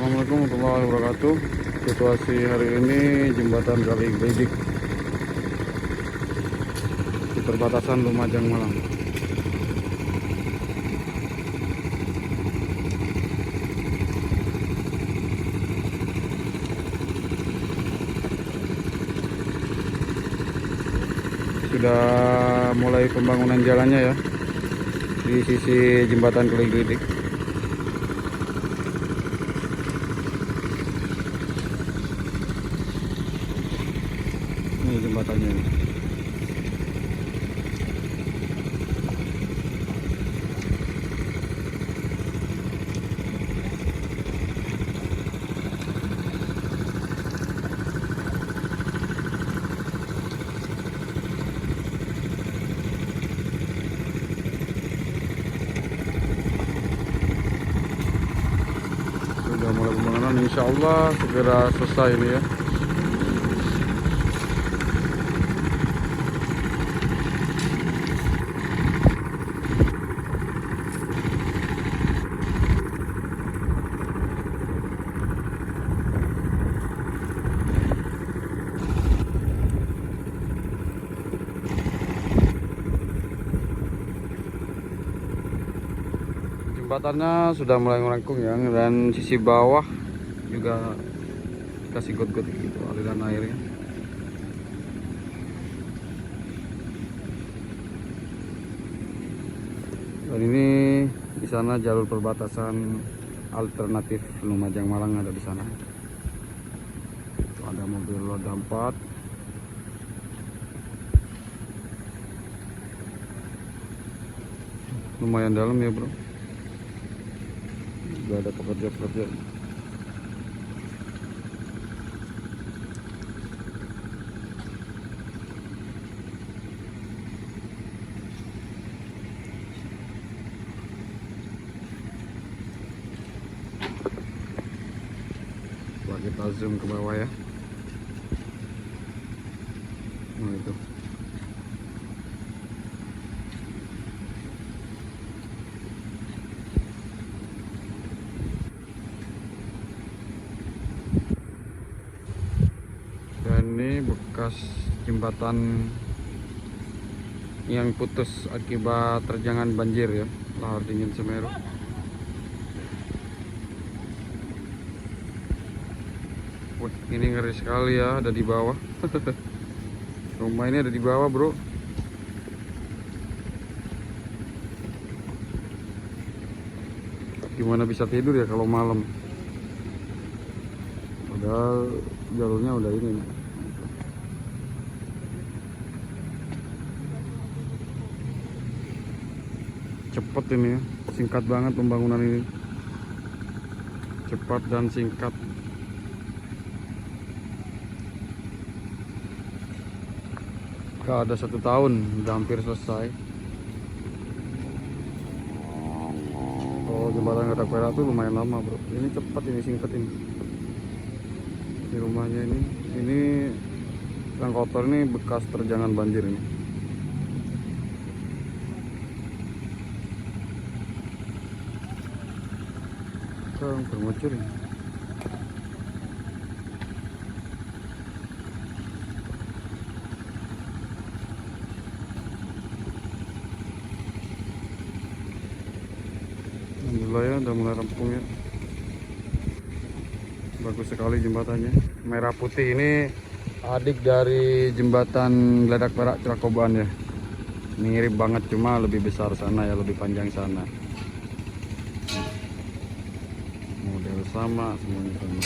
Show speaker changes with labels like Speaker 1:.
Speaker 1: Assalamualaikum warahmatullahi wabarakatuh. Situasi hari ini jembatan Kali Glidik di perbatasan Lumajang Malang. Sudah mulai pembangunan jalannya ya di sisi jembatan Kali Glidik. Ini jembatannya ini. Sudah mulai pembangunan, insya Allah segera selesai ini ya. Jembatannya sudah mulai melengkung ya, dan sisi bawah juga kasih got-got gitu aliran airnya. Dan ini di sana jalur perbatasan alternatif Lumajang Malang ada di sana. Itu ada mobil roda 4. Lumayan dalam ya bro. Juga ada pekerja-pekerja. Coba kita zoom ke bawah ya. Nah itu. Dan ini bekas jembatan yang putus akibat terjangan banjir ya, lahar dingin Semeru. Wah, ini ngeri sekali ya, ada di bawah. Rumah ini ada di bawah bro. Gimana bisa tidur ya kalau malam? Padahal jalurnya udah ini. Cepat ini ya, singkat banget pembangunan ini. Cepat dan singkat. Gak ada 1 tahun, udah hampir selesai. Oh, jembatan Katak Perak tuh lumayan lama bro. Ini cepat, ini singkat ini. Di rumahnya ini yang kotor ini bekas terjangan banjir ini. Sekarang bermuncul ini. Alhamdulillah ya, udah mulai rampung ya. Bagus sekali jembatannya. Merah putih ini adik dari jembatan Gledak Perak Cerakoban ya. Mirip banget, cuma lebih besar sana ya, lebih panjang sana. Model sama, semuanya sama.